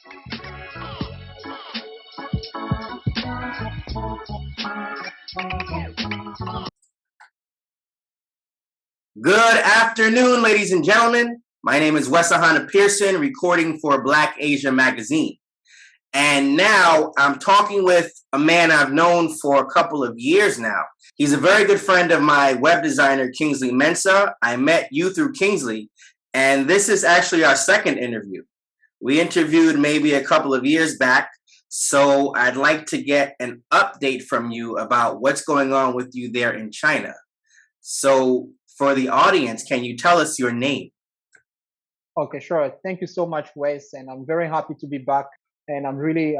Good afternoon, ladies and gentlemen. My name is Wesahana Pearson, recording for Black Asia Magazine. And now I'm talking with a man I've known for a couple of years now. He's a very good friend of my web designer, Kingsley Mensah. I met you through Kingsley, and this is actually our second interview. We interviewed maybe a couple of years back, so I'd like to get an update from you about what's going on with you there in China. So for the audience, can you tell us your name? Okay, sure. Thank you so much, Wes. And I'm very happy to be back. And I'm really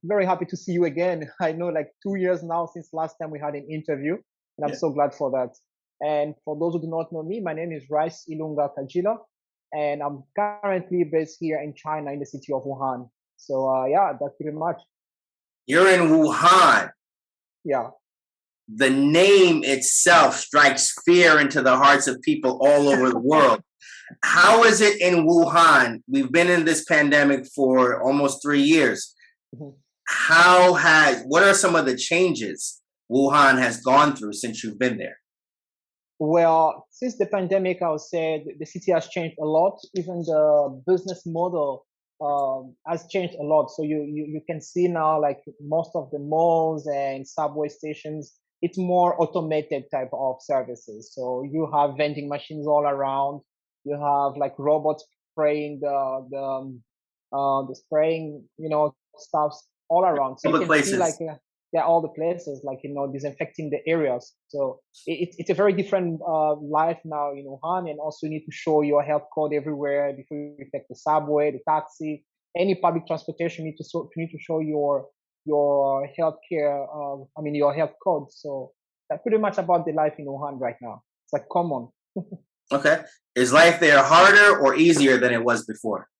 very happy to see you again. I know like 2 years now since last time we had an interview. And I'm so glad for that. And for those who do not know me, my name is Rice Ilunga Kajila. And I'm currently based here in China in the city of Wuhan. So yeah, that's pretty much. You're in Wuhan. Yeah. The name itself strikes fear into the hearts of people all over the world. How is it in Wuhan? We've been in this pandemic for almost 3 years. What are some of the changes Wuhan has gone through since you've been there? Well, since the pandemic, I would say the city has changed a lot. Even the business model has changed a lot. So you can see now like most of the malls and subway stations, it's more automated type of services. So you have vending machines all around. You have like robots spraying the spraying, stuffs all around. So All you the can places. see like all the places, like disinfecting the areas. So it's a very different life now in Wuhan, and also you need to show your health code everywhere before you take the subway, the taxi, any public transportation. You need to show your healthcare. Your health code. So that's pretty much about the life in Wuhan right now. It's like common. Okay. Is life there harder or easier than it was before?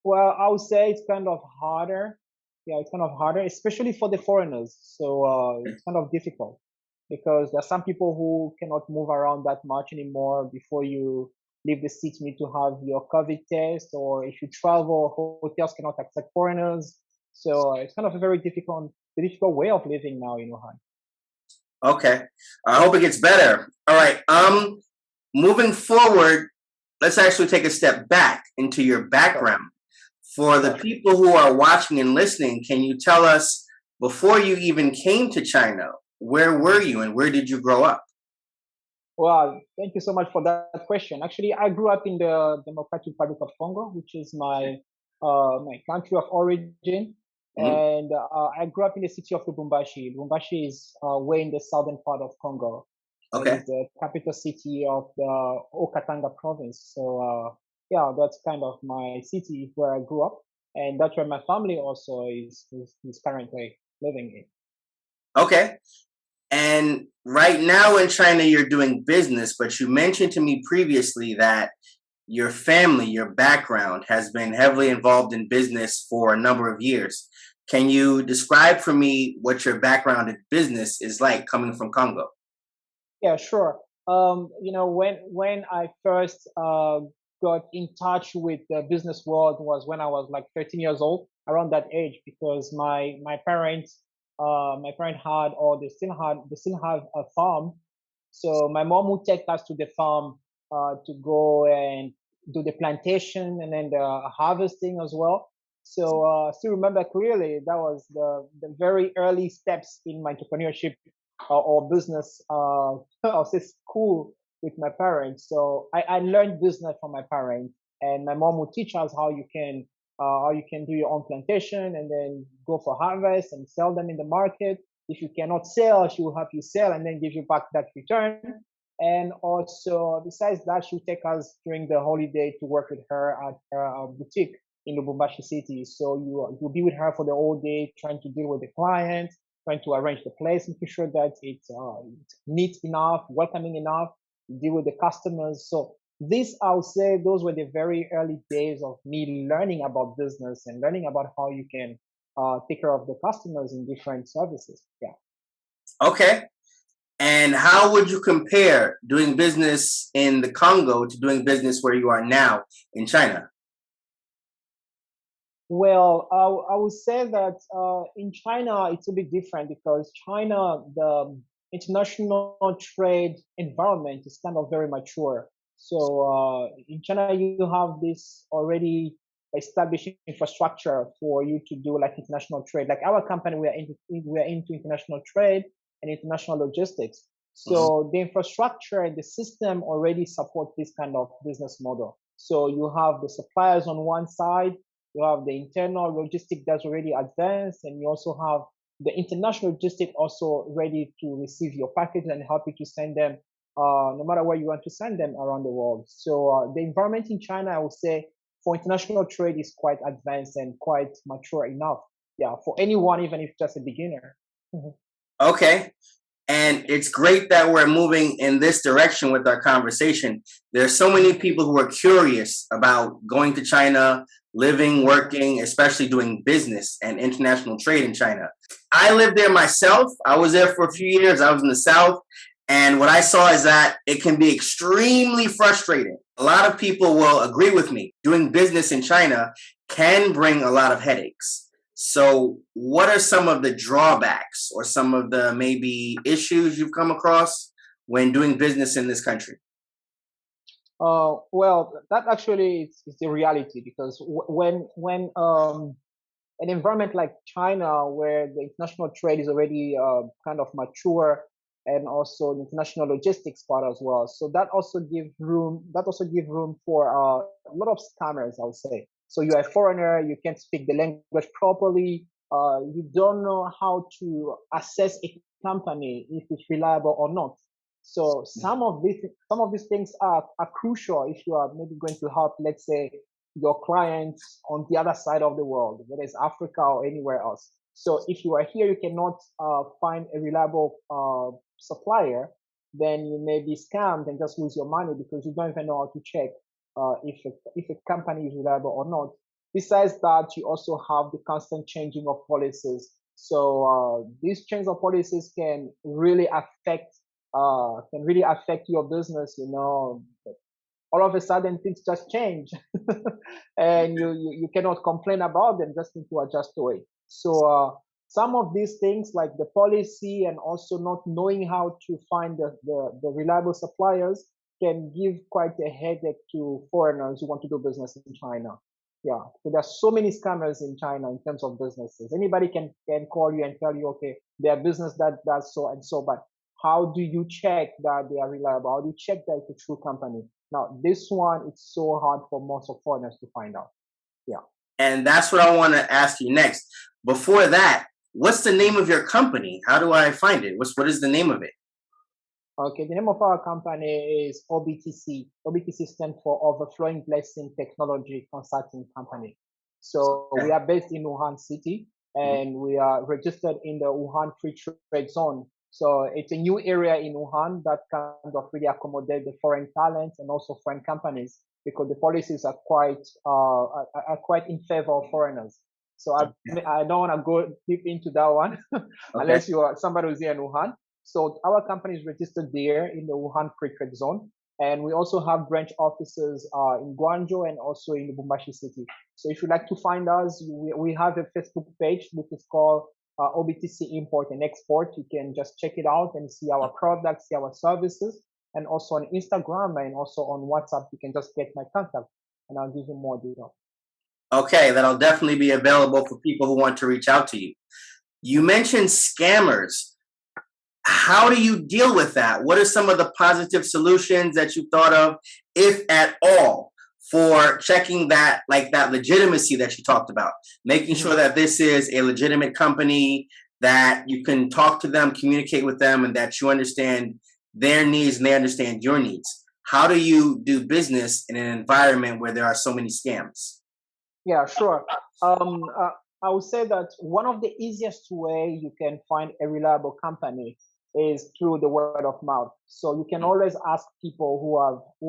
Well, I would say it's kind of harder. Yeah, it's kind of harder, especially for the foreigners. So it's kind of difficult because there are some people who cannot move around that much anymore. Before you leave the city, you need to have your COVID test, or if you travel, hotels cannot accept foreigners. So it's kind of a very difficult way of living now in Wuhan. Okay. I hope it gets better. All right. Moving forward, let's actually take a step back into your background. For the people who are watching and listening, can you tell us, before you even came to China, where were you and where did you grow up? Well, thank you so much for that question. Actually, I grew up in the Democratic Republic of Congo, which is my country of origin. And I grew up in the city of Lubumbashi. Lubumbashi is way in the southern part of Congo. Okay. It's the capital city of the Okatanga province. So yeah, that's kind of my city where I grew up, and that's where my family also is currently living in. Okay. And right now in China, you're doing business, but you mentioned to me previously that your family, your background has been heavily involved in business for a number of years. Can you describe for me what your background in business is like coming from Congo? Yeah, sure. When I first got in touch with the business world was when I was like 13 years old, around that age, because my parents had, or they still have a farm. So my mom would take us to the farm to go and do the plantation and then the harvesting as well. So I still remember clearly that was the very early steps in my entrepreneurship or business, I'll say school with my parents. So I learned business from my parents, and my mom would teach us how you can do your own plantation and then go for harvest and sell them in the market. If you cannot sell, she will help you sell and then give you back that return. And also, besides that, she would take us during the holiday to work with her at her boutique in Lubumbashi city. So you'll be with her for the whole day, trying to deal with the clients, trying to arrange the place, making sure that it's neat enough, welcoming enough, deal with the customers. So this, I would say, those were the very early days of me learning about business and learning about how you can take care of the customers in different services. Yeah. Okay. And how would you compare doing business in the Congo to doing business where you are now in China? Well, I would say that in China it's a bit different because China, the international trade environment is kind of very mature. So in China, you have this already established infrastructure for you to do like international trade. Like our company, we are into international trade and international logistics. Mhm. So the infrastructure and the system already support this kind of business model. So you have the suppliers on one side, you have the internal logistic that's already advanced, and you also have the international logistic also ready to receive your package and help you to send them no matter where you want to send them around the world. So the environment in China, I would say, for international trade is quite advanced and quite mature enough. Yeah, for anyone, even if just a beginner. Mhm. Okay. And it's great that we're moving in this direction with our conversation. There's so many people who are curious about going to China, living, working, especially doing business and international trade in China. I lived there myself. I was there for a few years. I was in the South. And what I saw is that it can be extremely frustrating. A lot of people will agree with me. Doing business in China can bring a lot of headaches. So, what are some of the drawbacks or some of the maybe issues you've come across when doing business in this country? Well, that actually is the reality because when an environment like China, where the international trade is already kind of mature, and also the international logistics part as well. So that also give room. That also give room for a lot of scammers, I would say. So you're a foreigner, you can't speak the language properly. You don't know how to assess a company if it's reliable or not. So some of these things are crucial if you are maybe going to help, let's say, your clients on the other side of the world, whether it's Africa or anywhere else. So if you are here, you cannot find a reliable supplier, then you may be scammed and just lose your money because you don't even know how to check if a company is reliable or not. Besides that, you also have the constant changing of policies. So these change of policies can really affect your business. All of a sudden things just change and you cannot complain about them, just need to adjust to it. So some of these things like the policy and also not knowing how to find the reliable suppliers can give quite a headache to foreigners who want to do business in China. Yeah, so there's so many scammers in China in terms of businesses. Anybody can call you and tell you, okay, their business that does so and so, but how do you check that they are reliable? How do you check that it's a true company? Now, this one, it's so hard for most of foreigners to find out. Yeah. And that's what I want to ask you next. Before that, what's the name of your company? How do I find it? What is the name of it? Okay, the name of our company is OBTC. OBTC stands for Overflowing Blessing Technology Consulting Company. So we Okay. are based in Wuhan City Mhm. and we are registered in the Wuhan Free Trade Zone. So it's a new area in Wuhan that kind of really accommodate the foreign talents and also foreign companies because the policies are quite in favor of foreigners. So Okay. I don't want to go deep into that one Okay. unless you are somebody who's here in Wuhan. So our company is registered there in the Wuhan Free Trade Zone. And we also have branch offices in Guangzhou and also in Lubumbashi City. So if you'd like to find us, we have a Facebook page which is called OBTC Import and Export. You can just check it out and see our products, see our services. And also on Instagram and also on WhatsApp, you can just get my contact and I'll give you more detail. Okay, that'll definitely be available for people who want to reach out to you. You mentioned scammers. How do you deal with that? What are some of the positive solutions that you thought of, if at all, for checking that, like that legitimacy that you talked about, making Mhm. sure that this is a legitimate company, that you can talk to them, communicate with them, and that you understand their needs and they understand your needs? How do you do business in an environment where there are so many scams? Yeah, sure. Um, uh, I would say that one of the easiest way you can find a reliable company is through the word of mouth. So you can always ask people who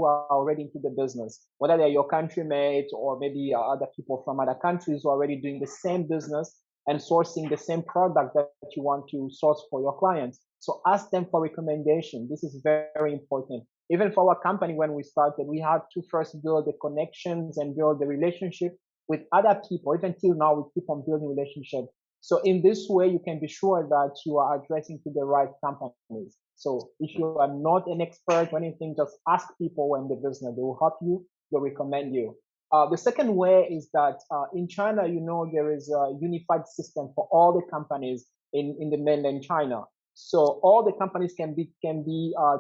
are already into the business, whether they're your countrymates or maybe other people from other countries who are already doing the same business and sourcing the same product that you want to source for your clients. So ask them for recommendation. This is very, very important. Even for our company, when we started, we had to first build the connections and build the relationship with other people. Even till now, we keep on building relationships. So in this way, you can be sure that you are addressing to the right companies. So if you are not an expert or anything, just ask people who are in the business. They will help you. They'll recommend you. The second way is that in China, there is a unified system for all the companies in the mainland China. So all the companies can be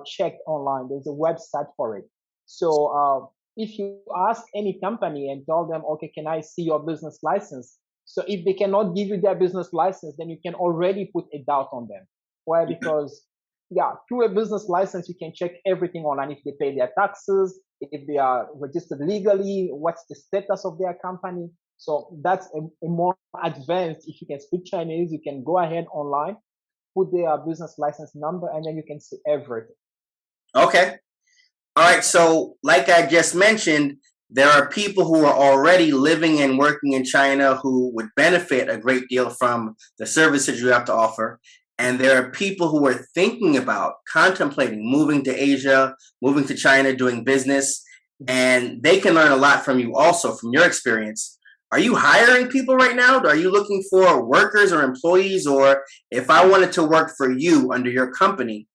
checked online. There's a website for it. So if you ask any company and tell them, okay, can I see your business license? So if they cannot give you their business license, then you can already put a doubt on them. Why? Because yeah, through a business license, you can check everything online. If they pay their taxes, if they are registered legally, what's the status of their company. So that's a more advanced. If you can speak Chinese, you can go ahead online, put their business license number, and then you can see everything. Okay. All right. So, like I just mentioned, there are people who are already living and working in China who would benefit a great deal from the services you have to offer. And there are people who are thinking about contemplating moving to Asia, moving to China, doing business, and they can learn a lot from you also from your experience. Are you hiring people right now? Are you looking for workers or employees? Or if I wanted to work for you under your company,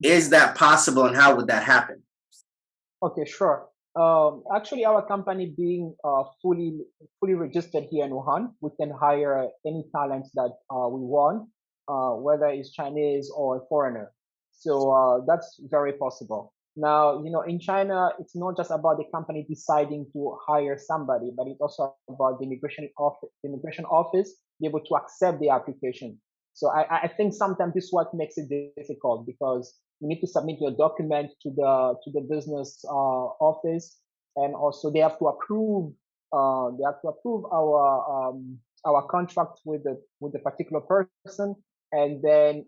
is that possible and how would that happen? Okay, sure. Actually, our company being fully registered here in Wuhan, we can hire any talents that we want, whether it's Chinese or a foreigner. So that's very possible. Now, in China, it's not just about the company deciding to hire somebody, but it's also about the immigration office be able to accept the application. So I think sometimes this is what makes it difficult because you need to submit your document to the business office, and also they have to approve our contract with the particular person, and then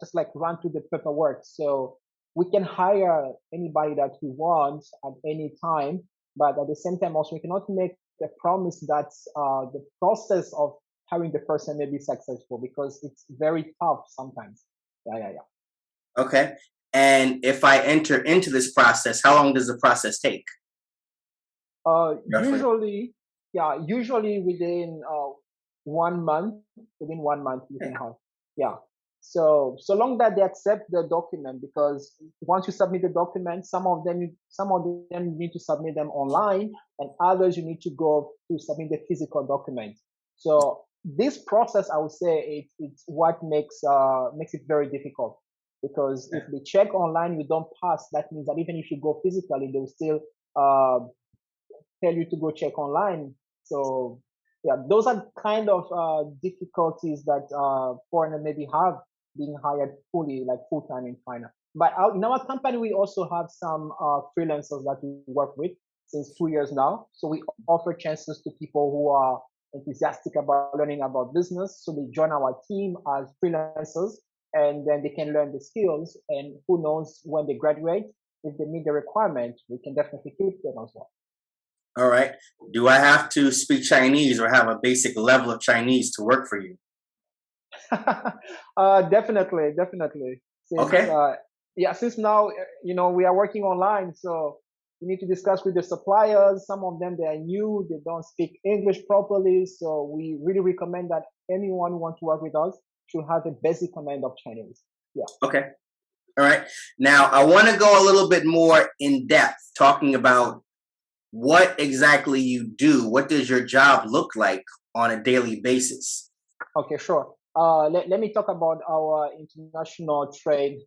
just like run through the paperwork. So we can hire anybody that we want at any time, but at the same time also we cannot make a promise that the process of hiring the person may be successful because it's very tough sometimes. Yeah, yeah, yeah. Okay. And if I enter into this process, how long does the process take, roughly? Usually within 1 month, you can Okay. have, yeah. So long that they accept the document, because once you submit the document, some of them need to submit them online, and others you need to go to submit the physical document. So this process, I would say, it's what makes it very difficult, because if they check online, you don't pass. That means that even if you go physically, they will still uh, tell you to go check online. So yeah, those are kind of difficulties that foreigner maybe have being hired fully, like full time in China. But in our company, we also have some freelancers that we work with since 2 years now. So we offer chances to people who are enthusiastic about learning about business. So they join our team as freelancers, and then they can learn the skills. And who knows, when they graduate, if they meet the requirement, we can definitely keep them as well. All right. Do I have to speak Chinese or have a basic level of Chinese to work for you? Definitely. Since Okay. since now we are working online, so we need to discuss with the suppliers. Some of them, they are new, they don't speak English properly, so we really recommend that anyone who wants to work with us should have a basic command of Chinese. Yeah. Okay. All right. Now, I want to go a little bit more in depth talking about what exactly you do. What does your job look like on a daily basis? Okay, sure. Let me talk about our international trade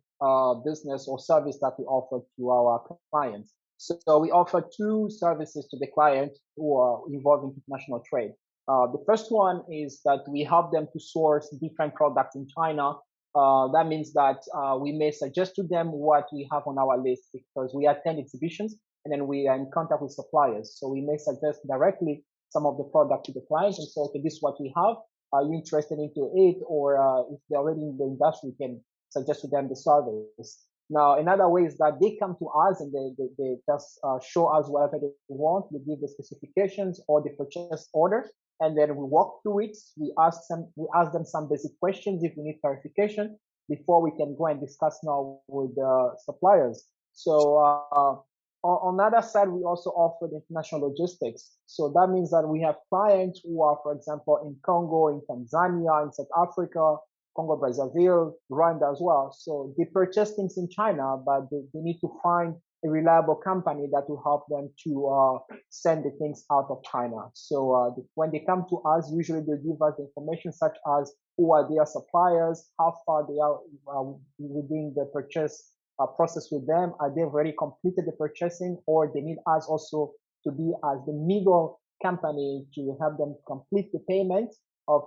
business or service that we offer to our clients. So we offer two services to the client who are involved in international trade. The first one is that we help them to source different products in China. That means that we may suggest to them what we have on our list, because we attend exhibitions and then we are in contact with suppliers. So we may suggest directly some of the product to the clients and say, okay, this is what we have. Are you interested into it? Or if they're already in the industry, we can suggest to them the service. Now, another way is that they come to us and they just show us whatever they want. We give the specifications or the purchase order, and then we walk through it. We ask them some basic questions if we need clarification before we can go and discuss now with the suppliers. So on the other side, we also offer the international logistics. So that means that we have clients who are, for example, in Congo, in Tanzania, in South Africa, Congo, Brazzaville, Rwanda as well. So they purchase things in China, but they need to find a reliable company that will help them to send the things out of China. So when they come to us, usually they give us information such as who are their suppliers, how far they are within the purchase process with them. Are they already completed the purchasing, or they need us also to be as the middle company to help them complete the payment of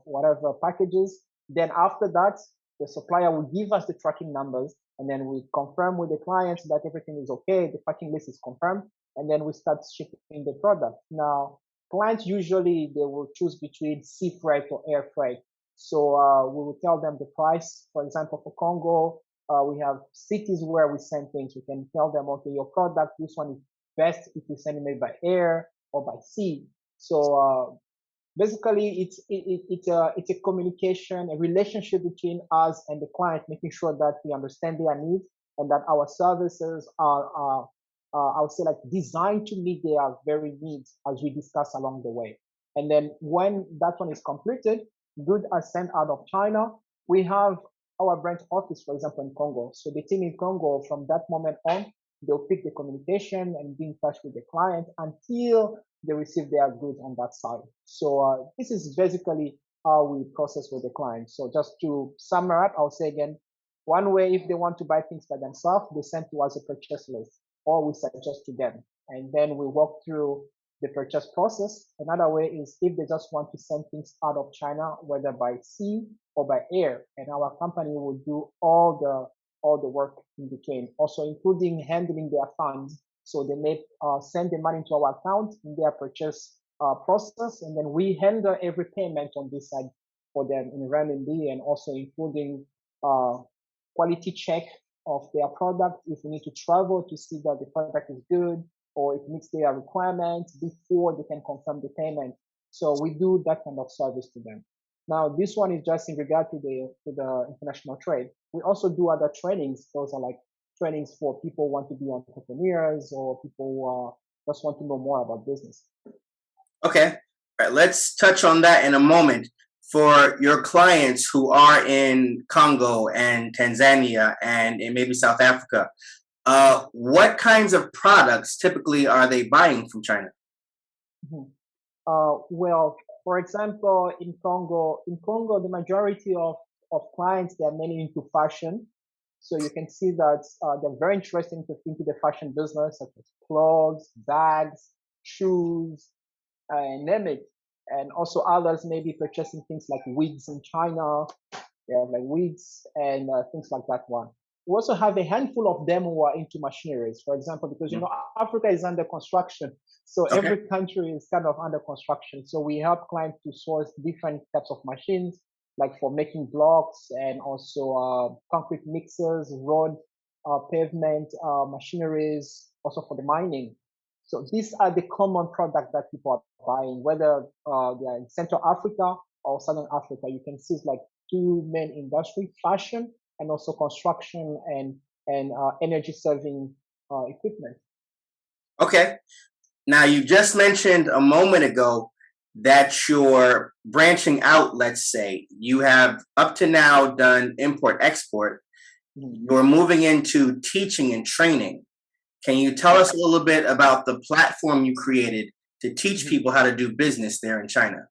whatever packages. Then after that, the supplier will give us the tracking numbers, and then we confirm with the clients that everything is okay, the packing list is confirmed, and then we start shipping the product. Now, clients usually they will choose between sea freight or air freight. So we will tell them the price. For example, for Congo, we have cities where we send things. We can tell them, okay, your product, this one is best if you send it by air or by sea. So basically, it's a communication, a relationship between us and the client, making sure that we understand their needs and that our services are I would say, like designed to meet their very needs as we discuss along the way. And then when that one is completed, goods are sent out of China. We have our branch office, for example, in Congo. So the team in Congo, from that moment on, they'll pick the communication and be in touch with the client until they receive their goods on that side. So this is basically how we process with the client. So just to summarize, I'll say again, one way, if they want to buy things by themselves, they send to us a purchase list, or we suggest to them. And then we walk through the purchase process. Another way is if they just want to send things out of China, whether by sea or by air, and our company will do all the work in between, also including handling their funds. So they may send the money to our account in their purchase process, and then we handle every payment on this side for them in renminbi, and also including quality check of their product if we need to travel to see that the product is good or it meets their requirements before they can confirm the payment. So we do that kind of service to them. Now, this one is just in regard to the international trade. We also do other trainings. Those are like trainings for people who want to be entrepreneurs or people who just want to know more about business. Okay. All right. Let's touch on that in a moment. For your clients who are in Congo and Tanzania and in maybe South Africa, what kinds of products typically are they buying from China? Mm-hmm. Well, for example, in Congo, the majority of clients, they are mainly into fashion. So you can see that they're very interested into the fashion business, such as clothes, bags, shoes, and name it. And also others may be purchasing things like wigs in China. They have like wigs and things like that one. We also have a handful of them who are into machineries, for example, because, Africa is under construction. So every country is kind of under construction. So we help clients to source different types of machines, like for making blocks and also concrete mixers, road, pavement, machineries, also for the mining. So these are the common products that people are buying, whether they are in Central Africa or Southern Africa. You can see it's like two main industries, fashion and also construction and energy saving equipment. Okay. Now, you just mentioned a moment ago that you're branching out, let's say. You have up to now done import-export. You're moving into teaching and training. Can you tell us a little bit about the platform you created to teach people how to do business there in China?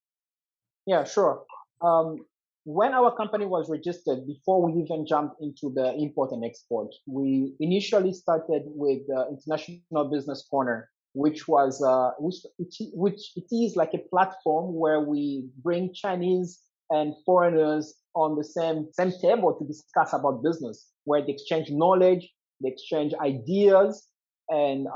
Yeah, sure. When our company was registered, before we even jumped into the import and export, we initially started with the International Business Corner, which was which it is like a platform where we bring Chinese and foreigners on the same table to discuss about business, where they exchange knowledge, they exchange ideas, and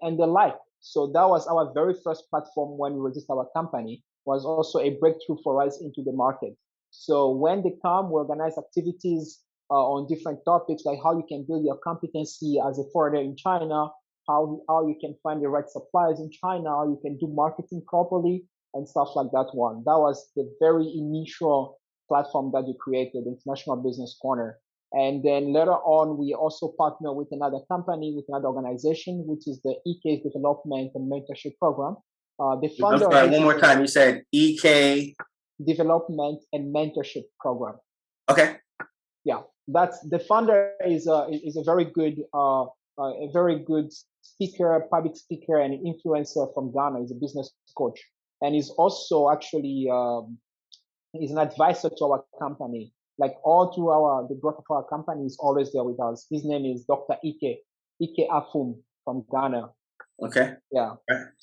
the like. So that was our very first platform when we registered our company. Was also a breakthrough for us into the market. So when they come, we organize activities on different topics, like how you can build your competency as a foreigner in China, how you can find the right suppliers in China, how you can do marketing properly, and stuff like that one. That was the very initial platform that we created, International Business Corner. And then later on, we also partner with another company, with another organization, which is the EK's Development and Mentorship Program. The I'm founder of sorry, this one is more a time. You said EK. Development and Mentorship Program. Okay. Yeah, that's the founder is a very good speaker, public speaker, and influencer from Ghana. He's a business coach, and he's also actually he's an advisor to our company. Like all through the growth of our company is always there with us. His name is Dr. Ike Afum from Ghana. Okay. Yeah.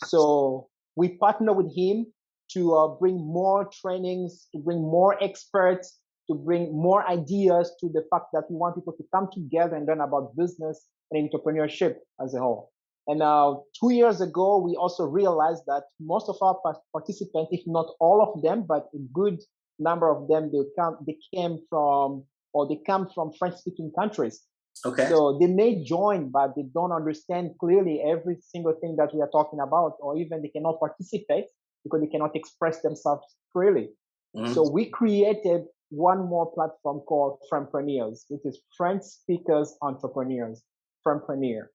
So we partner with him to bring more trainings, to bring more experts, to bring more ideas to the fact that we want people to come together and learn about business and entrepreneurship as a whole. And 2 years ago, we also realized that most of our participants, if not all of them, but a good number of them, they come from French-speaking countries. Okay. So they may join, but they don't understand clearly every single thing that we are talking about, or even they cannot participate because they cannot express themselves freely. Mm-hmm. So we created one more platform called Frempreneurs, which is French Speakers Entrepreneurs, Frempreneur.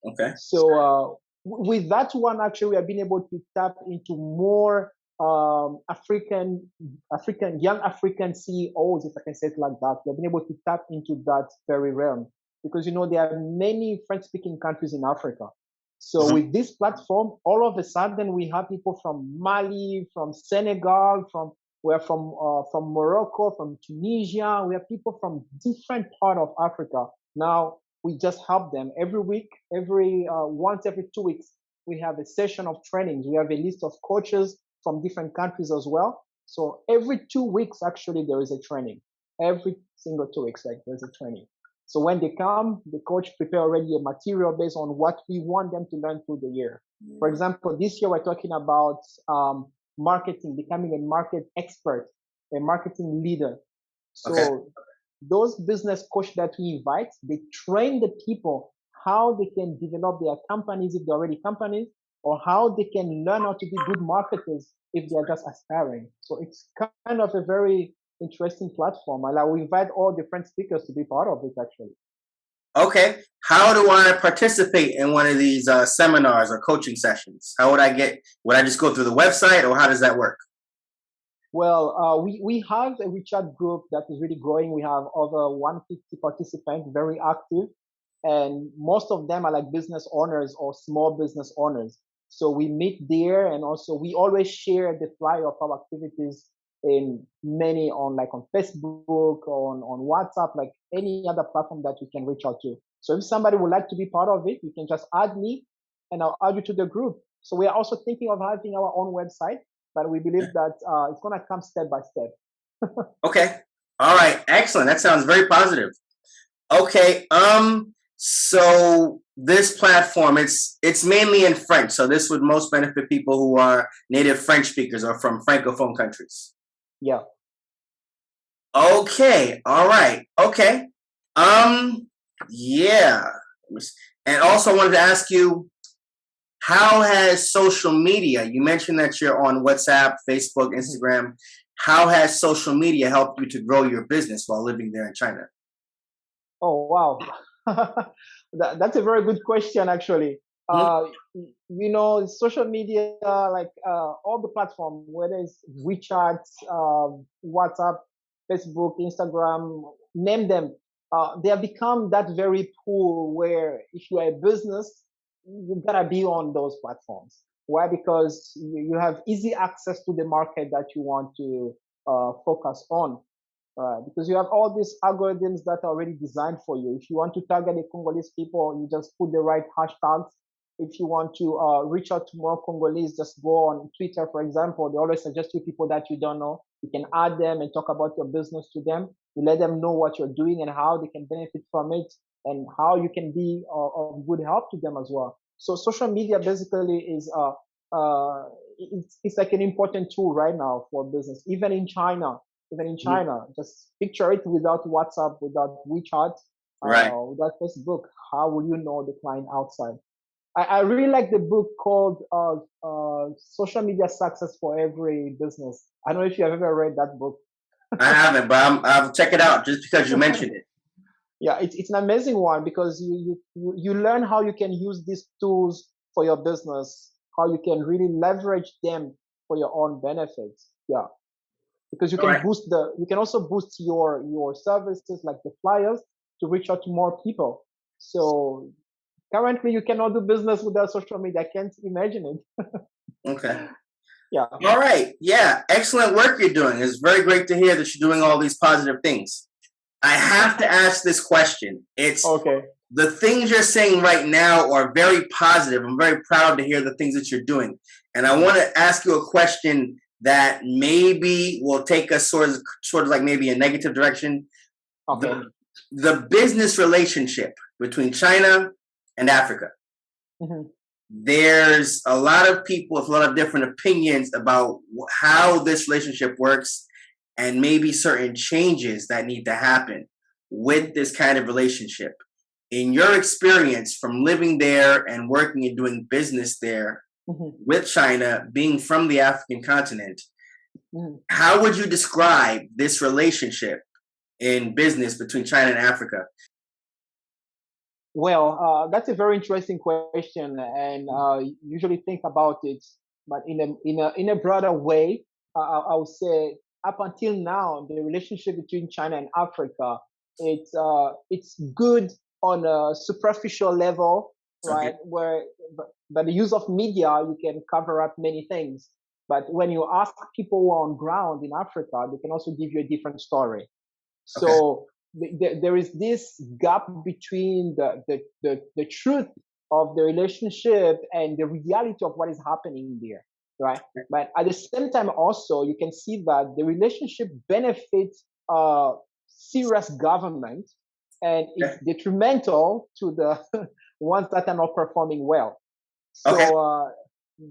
Okay. So with that one, actually, we have been able to tap into more young African CEOs, if I can say it like that. We have been able to tap into that very realm because, there are many French-speaking countries in Africa. So mm-hmm. with this platform, all of a sudden we have people from Mali, from Senegal, from Morocco, from Tunisia. We have people from different parts of Africa. Now we just help them every week, once every 2 weeks. We have a session of trainings. We have a list of coaches from different countries as well. So every 2 weeks, actually, there is a training. Every single 2 weeks, there's a training. So when they come, the coach prepare already a material based on what we want them to learn through the year. For example, this year we're talking about marketing, becoming a market expert, a marketing leader. So those business coaches that we invite, they train the people how they can develop their companies if they're already companies, or how they can learn how to be good marketers if they're just aspiring. So it's kind of a very interesting platform. And I will invite all the French speakers to be part of it, actually. Okay. How do I participate in one of these seminars or coaching sessions? How would would I just go through the website, or how does that work? Well, we have a WeChat group that is really growing. We have over 150 participants, very active. And most of them are like business owners or small business owners. So we meet there, and also we always share the flyer of our activities in many on Facebook, on WhatsApp, like any other platform that you can reach out to. So if somebody would like to be part of it, you can just add me and I'll add you to the group. So we are also thinking of having our own website, but we believe that it's going to come step by step. Okay. All right. Excellent. That sounds very positive. Okay. So this platform, it's mainly in French. So this would most benefit people who are native French speakers or from Francophone countries. Yeah. Okay. All right. Okay. Yeah. And also I wanted to ask you, how has social media, you mentioned that you're on WhatsApp, Facebook, Instagram. How has social media helped you to grow your business while living there in China? Oh, wow. That's a very good question, actually. Social media, all the platforms, whether it's WeChat, WhatsApp, Facebook, Instagram, name them, they have become that very pool where if you are a business, you gotta be on those platforms. Why? Because you have easy access to the market that you want to focus on. Because you have all these algorithms that are already designed for you. If you want to target the Congolese people, you just put the right hashtags. If you want to reach out to more Congolese, just go on Twitter, for example. They always suggest you people that you don't know. You can add them and talk about your business to them. You let them know what you're doing and how they can benefit from it, and how you can be of good help to them as well. So social media basically is it's like an important tool right now for business, even in China. Just picture it without WhatsApp, without WeChat, without Facebook. How will you know the client outside? I really like the book called Social Media Success for Every Business. I don't know if you have ever read that book. I haven't, but I'll check it out just because you mentioned it. Yeah, it's an amazing one because you learn how you can use these tools for your business, how you can really leverage them for your own benefits. Yeah, because All right. you can also boost your services like the flyers to reach out to more people. So currently you cannot do business without social media. I can't imagine it. Okay. Yeah. All right. Yeah. Excellent work you're doing. It's very great to hear that you're doing all these positive things. I have to ask this question. It's Okay. the things you're saying right now are very positive. I'm very proud to hear the things that you're doing. And I want to ask you a question that maybe will take us sort of like maybe a negative direction. Okay. The business relationship between China and Africa. Mm-hmm. There's a lot of people with a lot of different opinions about how this relationship works and maybe certain changes that need to happen with this kind of relationship. In your experience from living there and working and doing business there Mm-hmm. with China, being from the African continent, Mm-hmm. how would you describe this relationship in business between China and Africa? Well, that's a very interesting question, and usually think about it, but in a broader way, I would say up until now, the relationship between China and Africa, it's good on a superficial level, Okay. right? Where by the use of media, you can cover up many things. But when you ask people who are on ground in Africa, they can also give you a different story. Okay. So there is this gap between the truth of the relationship and the reality of what is happening there, right? But at the same time, also, you can see that the relationship benefits serious government and it's Okay. detrimental to the ones that are not performing well. Okay. So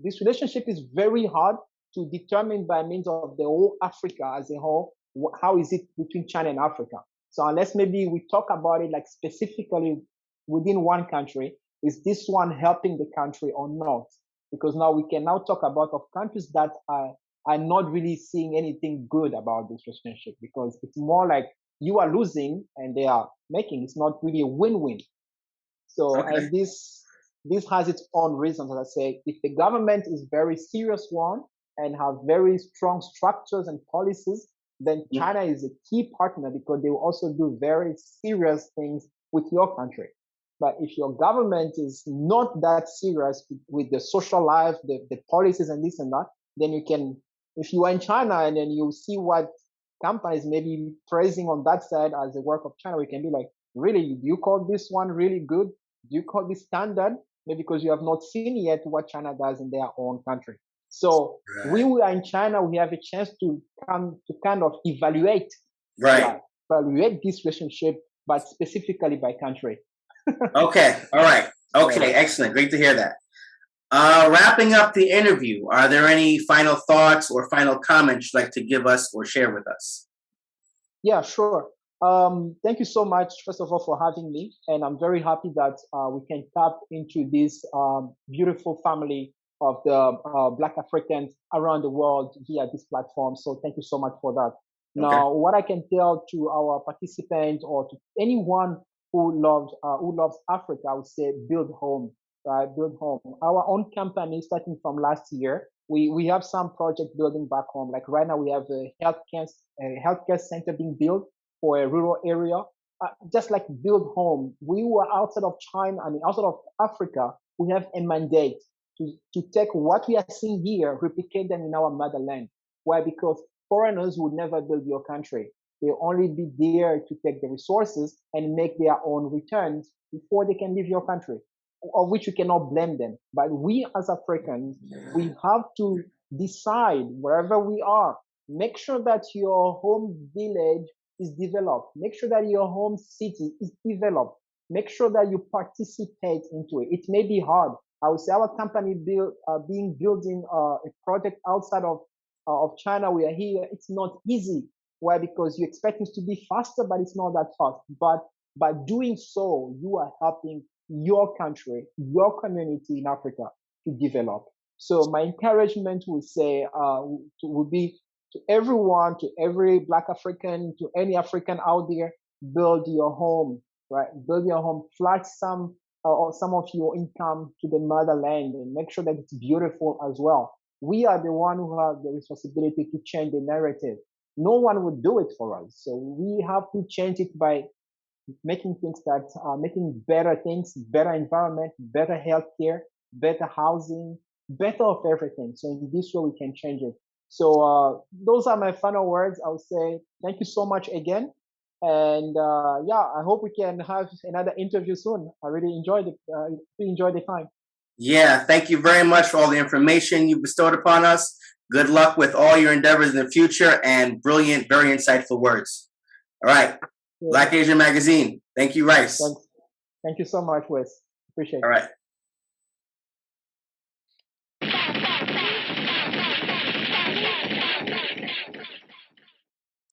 this relationship is very hard to determine by means of the whole Africa as a whole. How is it between China and Africa? So unless maybe we talk about it like specifically within one country, is this one helping the country or not? Because now we can now talk about of countries that are not really seeing anything good about this relationship because it's more like you are losing and they are making. It's not really a win-win. So, Okay. and this has its own reasons. As I say, if the government is very serious one and have very strong structures and policies, then China is a key partner because they will also do very serious things with your country. But if your government is not that serious with the social life, the policies and this and that, then you can, if you are in China and then you see what companies maybe praising on that side as the work of China, we can be like, really, do you call this one really good? Do you call this standard? Maybe because you have not seen yet what China does in their own country. So we Right. who are in China, we have a chance to come to kind of evaluate, Right. yeah, evaluate this relationship, but specifically by country. Okay. All right. Yeah. Okay. Excellent. Great to hear that. Wrapping up the interview, are there any final thoughts or final comments you'd like to give us or share with us? Yeah, sure. Thank you so much, first of all, for having me. And I'm very happy that we can tap into this beautiful family of the Black Africans around the world via this platform. So thank you so much for that. Okay. Now, what I can tell to our participants or to anyone who loves Africa, I would say build home, right? Build home. Our own company, starting from last year, we have some project building back home. Like right now, we have a healthcare center being built for a rural area. Just like build home, we were outside of China, I mean, outside of Africa, we have a mandate to take what we are seeing here, replicate them in our motherland. Why? Because foreigners would never build your country. They'll only be there to take the resources and make their own returns before they can leave your country, of which you cannot blame them. But we as Africans, we have to decide wherever we are, make sure that your home village is developed, make sure that your home city is developed, make sure that you participate into it. It may be hard. I would say our company being building a project outside of China. We are here. It's not easy. Why? Because you expect it to be faster, but it's not that fast. But by doing so, you are helping your country, your community in Africa to develop. So my encouragement would say would be to everyone, to every Black African, to any African out there, build your home, right? Build your home, flash some of your income to the motherland, and make sure that it's beautiful as well. We are the one who have the responsibility to change the narrative. No one would do it for us, so we have to change it by making things that are making better things, better environment, better healthcare, better housing, better of everything. So in this way, we can change it. So those are my final words. I would say thank you so much again, and yeah, I hope we can have another interview soon. I really enjoyed the time. Yeah, thank you very much for all the information you bestowed upon us. Good luck with all your endeavors in the future and brilliant, very insightful words. All right. Yeah, Black Asian Magazine. Thank you, Rice. thanks. Thank you so much, Wes. Appreciate All it. right.